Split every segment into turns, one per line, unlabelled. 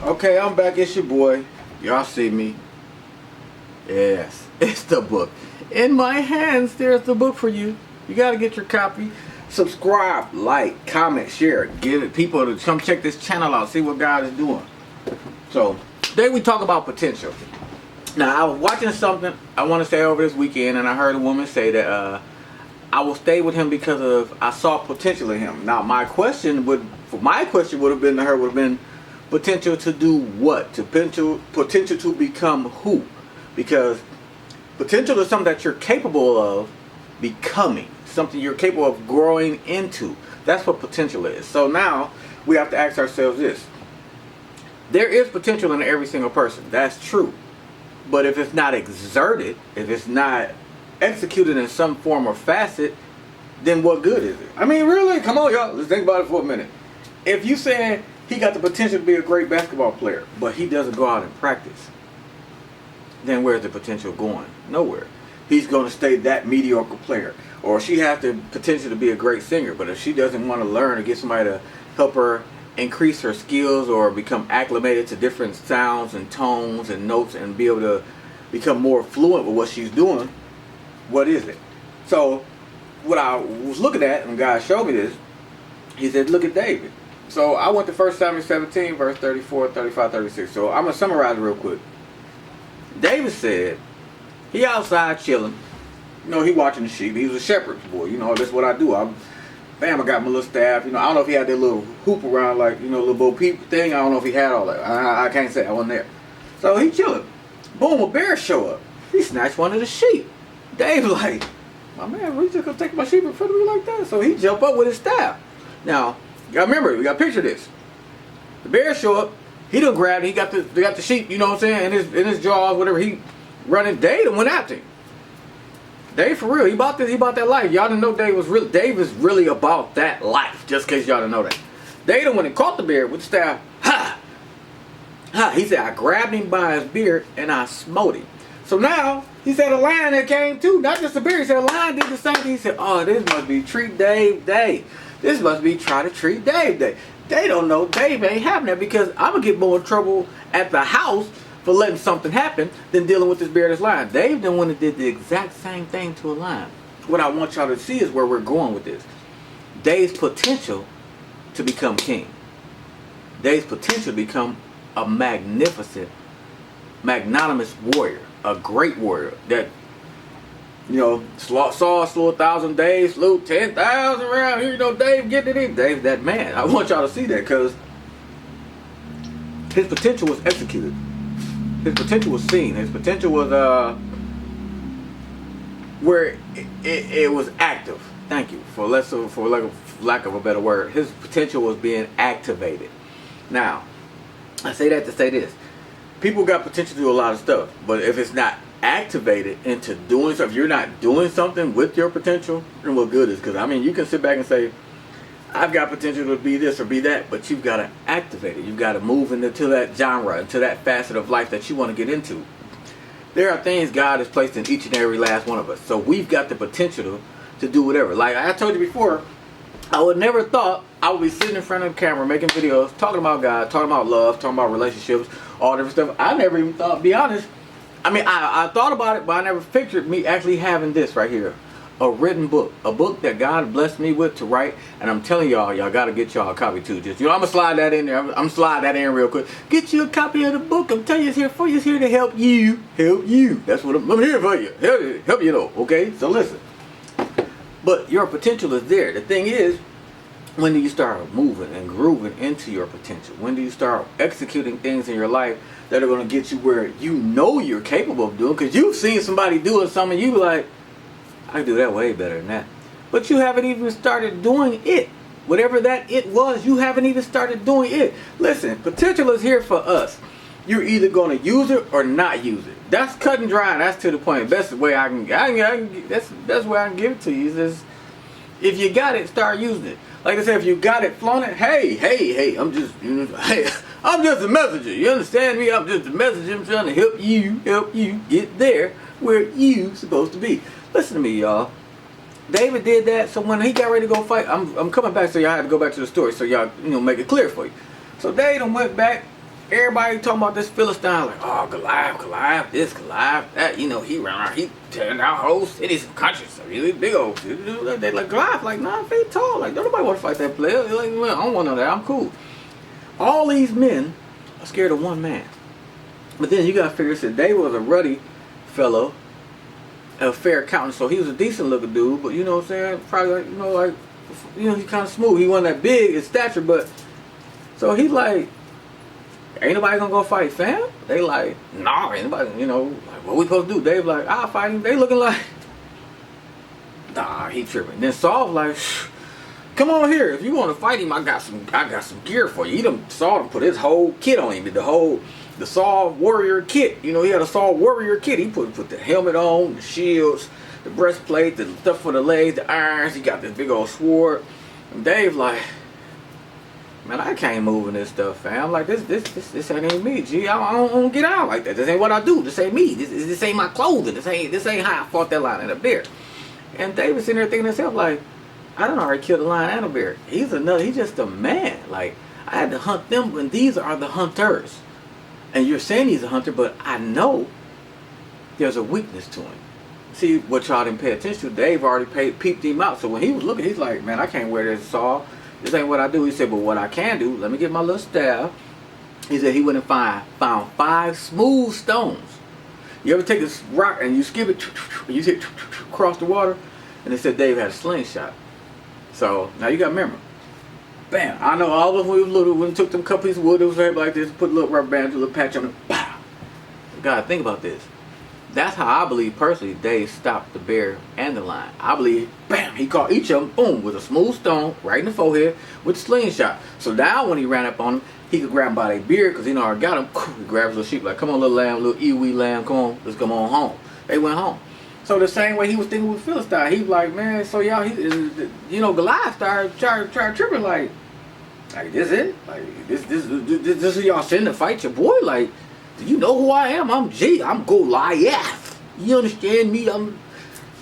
Okay, I'm back. It's your boy. Y'all see me. Yes, it's the book. In my hands, there's the book for you. You gotta get your copy. Subscribe, like, comment, share. Give it people to come check this channel out. See what God is doing. So, today we talk about potential. Now, I was watching something I want to say over this weekend, and I heard a woman say that I will stay with him because of I saw potential in him. Now, my question would have been to her would have been potential to do what? Potential to become who? Because potential is something that you're capable of becoming, something you're capable of growing into. That's what potential is. So now we have to ask ourselves this. There is potential in every single person. That's true. But if it's not exerted, if it's not executed in some form or facet, then what good is it? I mean, really? Come on, y'all. Let's think about it for a minute. If you say he got the potential to be a great basketball player, but he doesn't go out and practice, then where's the potential going? Nowhere. He's going to stay that mediocre player. Or she has the potential to be a great singer, but if she doesn't want to learn or get somebody to help her increase her skills or become acclimated to different sounds and tones and notes and be able to become more fluent with what she's doing, what is it? So what I was looking at, and God showed me this, he said, look at David. So I went to 1 Samuel 17, verse 34, 35, 36. So I'm going to summarize it real quick. David said, he outside chilling. You know, he watching the sheep. He was a shepherd's boy. You know, that's what I do. I got my little staff. You know, I don't know if he had that little hoop around, like, you know, little Bo Peep thing. I don't know if he had all that. I can't say. I wasn't there. So he chilling. Boom, a bear show up. He snatched one of the sheep. Dave like, my man, we just gonna take my sheep in front of me like that? So he jumped up with his staff. Now, you gotta remember, we gotta picture this. The bear show up. He done grabbed it. They got the sheep, you know what I'm saying, in his jaws, whatever. He running. Dave and went after him. Dave for real. He bought that life. Y'all didn't know Dave is really about that life. Just in case y'all didn't know that. Dave done went and caught the bear with the staff. Ha! Ha! He said, I grabbed him by his beard and I smote him. So now, he said a lion that came too. Not just a bear. He said a lion did the same thing. He said, oh, this must be treat Dave day. This must be try to treat Dave day. They don't know Dave ain't having that because I'm going to get more in trouble at the house for letting something happen than dealing with this bear that's lion. Dave done went and did the exact same thing to a lion. What I want y'all to see is where we're going with this. Dave's potential to become king. Dave's potential to become a magnificent, magnanimous warrior. A great warrior that, you know, Saul slew 1,000, Dave slew 10,000 around here. You know, Dave getting it in. Dave's that man. I want y'all to see that because his potential was executed. His potential was seen. His potential was where it was active. Thank you for lack of a better word. His potential was being activated. Now, I say that to say this. People got potential to do a lot of stuff, but if it's not activated into doing something, if you're not doing something with your potential, then what good is? Because I mean, you can sit back and say, I've got potential to be this or be that, but you've got to activate it. You've got to move into that genre, into that facet of life that you want to get into. There are things God has placed in each and every last one of us. So we've got the potential to do whatever. Like I told you before, I would never thought I would be sitting in front of the camera making videos, talking about God, talking about love, talking about relationships, all different stuff. I never even thought, to be honest, I mean, I thought about it, but I never pictured me actually having this right here. A written book. A book that God blessed me with to write. And I'm telling y'all got to get y'all a copy too. Just, you know, I'm going to slide that in there. I'm going to slide that in real quick. Get you a copy of the book. I'm telling you, it's here for you. It's here to help you. Help you. That's what I'm here for you. Help you though. Okay? So listen. But your potential is there. The thing is, when do you start moving and grooving into your potential? When do you start executing things in your life that are going to get you where you know you're capable of doing? Because you've seen somebody doing something, you be like, I can do that way better than that. But you haven't even started doing it. Whatever that it was, you haven't even started doing it. Listen, potential is here for us. You're either going to use it or not use it. That's cut and dry. That's to the point. That's the way I can that's where I can give it to you. Is just, if you got it, start using it. Like I said, if you got it, flown it. Hey, I'm just, you know, I'm just a messenger. You understand me? I'm just a messenger. I'm trying to help you get there where you supposed to be. Listen to me, y'all. David did that, so when he got ready to go fight, I'm coming back, so y'all had to go back to the story, so y'all, you know, make it clear for you. So David went back everybody talking about this Philistine, like, oh, Goliath, this, Goliath, that. You know, he ran around, he tearing down whole cities and countries. So he big old. They like Goliath, like 9 feet tall. Like, don't nobody want to fight that player. Like, I don't want none of that. I'm cool. All these men are scared of one man. But then you got to figure, that David was a ruddy fellow, a fair countenance, so he was a decent looking dude. But you know what I'm saying? Probably like, he's kind of smooth. He wasn't that big in stature, but so he like, ain't nobody gonna go fight, fam? They like, nah, ain't nobody. Like, what we supposed to do? Dave like, I'll fight him. They looking like, nah, he tripping. Then Saul like, come on here. If you want to fight him, I got some gear for you. He done Saul put his whole kit on him. The Saul warrior kit. He had a Saul warrior kit. He put the helmet on, the shields, the breastplate, the stuff for the legs, the irons. He got this big old sword. And Dave like, man, I can't move in this stuff, fam. Like this ain't me, G. I don't get out like that. This ain't what I do. This ain't me. This ain't my clothing. This ain't how I fought that lion and a bear. And David's sitting there thinking to himself like, I done already killed a lion and a bear. He's just a man. Like, I had to hunt them, and these are the hunters. And you're saying he's a hunter, but I know there's a weakness to him. See, what y'all didn't pay attention to, Dave already peeped him out. So when he was looking, he's like, man, I can't wear this Saul. This ain't what I do. He said, but what I can do, let me get my little staff. He said he went and found 5 smooth stones. You ever take this rock and you skip it, and you hit across the water? And they said Dave had a slingshot. So now you got to remember, bam, I know all of them when we was little, when we took them couple pieces of wood, it was like this, put a little rubber band, a little patch on it, pow. You got to think about this. That's how I believe personally Dave stopped the bear and the lion. I believe, bam, he caught each of them, boom, with a smooth stone right in the forehead with a slingshot. So now when he ran up on him, he could grab him by their beard because he already got him. He grabs the sheep like, come on, little lamb, little ewe lamb, come on, let's come on home. They went home. So the same way he was thinking with Philistine, he was like, man, so y'all, Goliath started tripping like this it? Like this is y'all sitting to fight your boy? Like, do you know who I am? I'm Goliath. You understand me?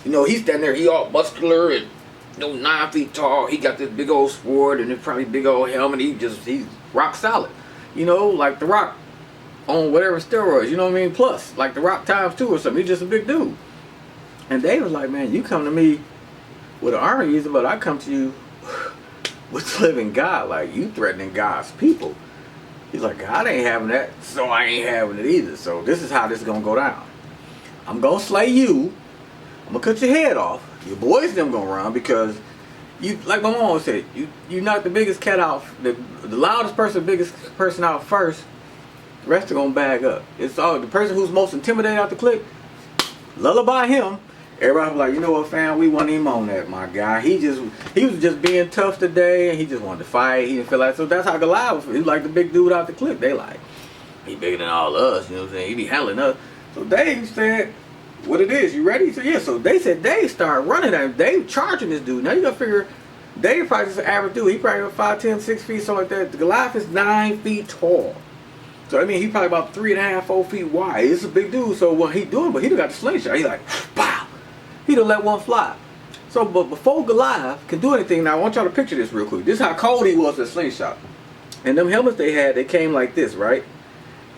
He's standing there, he all muscular and 9 feet tall. He got this big old sword and this probably big old helmet. He's rock solid. Like the Rock on whatever steroids, you know what I mean? Plus, like the Rock times 2 or something. He's just a big dude. And Dave was like, man, you come to me with an army user, but I come to you with the living God. Like, you threatening God's people. He's like, God ain't having that, so I ain't having it either. So this is how this is going to go down. I'm going to slay you. I'm going to cut your head off. Your boys them going to run because, you, like my mom said, you knock the biggest cat out, the loudest person, biggest person out first, the rest are going to bag up. It's all the person who's most intimidated out the clique, lullaby him. Everybody was like, you know what, fam, we want him on that, my guy. He was just being tough today, and he just wanted to fight. He didn't feel like, so that's how Goliath was. He was like the big dude out the clique. They like, he bigger than all of us, you know what I'm saying? He be handling us. So Dave said, what it is, you ready? He said, yeah. So they said Dave started running at him. Dave charging this dude. Now you gotta figure, Dave probably just an average dude. He probably 5'10", 6 feet, something like that. The Goliath is 9 feet tall. So I mean, he probably about 3.5, 4 feet wide. It's a big dude. So what he doing? But he done got the slingshot. He like, pow. He done let one fly. So, but before Goliath can do anything, now I want y'all to picture this real quick. This is how cold he was with slingshot. And them helmets they had, they came like this, right?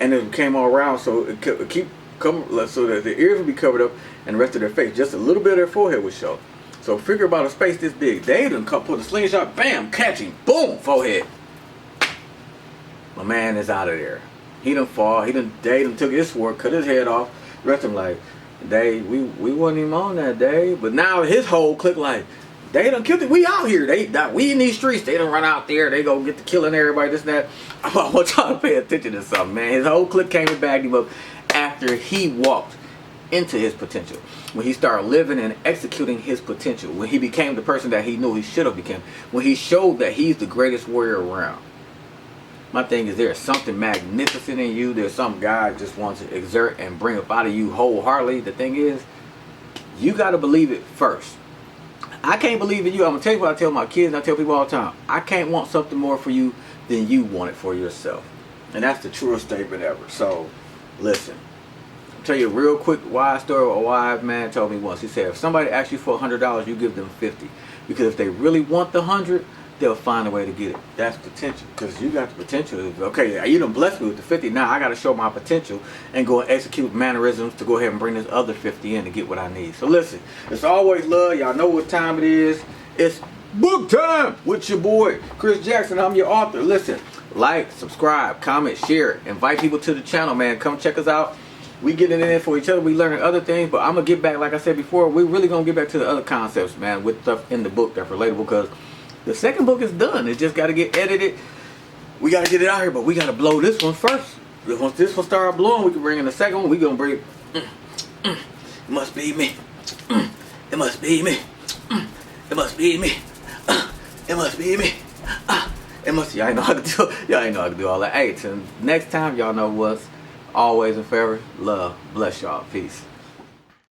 And it came all around, so it keep come so that the ears would be covered up and the rest of their face, just a little bit of their forehead would show. So figure about a space this big. They done put a slingshot, bam, catch him, boom, forehead. My man is out of there. He done fall. They done took his sword, cut his head off. The rest of them like, Dave, we wasn't even on that, Dave. But now his whole clique like, they done killed it. We out here. We in these streets. They done run out there. They go get to killing everybody, this and that. I want y'all to pay attention to something, man. His whole clique came and bagged him up after he walked into his potential. When he started living and executing his potential. When he became the person that he knew he should have become. When he showed that he's the greatest warrior around. My thing is, there's something magnificent in you. There's something God just wants to exert and bring up out of you wholeheartedly. The thing is, you got to believe it first. I can't believe in you. I'm going to tell you what I tell my kids and I tell people all the time. I can't want something more for you than you want it for yourself. And that's the truest statement ever. So, listen. I'll tell you a real quick wise story. A wise man told me once. He said, if somebody asks you for $100, you give them 50. Because if they really want the 100, they'll find a way to get it. That's potential, because you got the potential. Okay, you done blessed me with the 50. Now I got to show my potential and go and execute mannerisms to go ahead and bring this other 50 in to get what I need. So listen, it's always love. Y'all know what time it is. It's book time with your boy Chris Jackson. I'm your author. Listen, like, subscribe, comment, share, invite people to the channel, man. Come check us out. We getting in there for each other. We learning other things, but I'm gonna get back, like I said before, we really gonna get back to the other concepts, man, with stuff in the book that's relatable, because the second book is done. It just got to get edited. We got to get it out here, but we got to blow this one first. Once this one start blowing, we can bring in the second one. We gonna bring it must be me. It must be me. It must be me. It must be me. It must. Y'all ain't know how to do. Y'all ain't know how to do all that. Hey, till next time, y'all know what's always and forever. Love, bless y'all. Peace.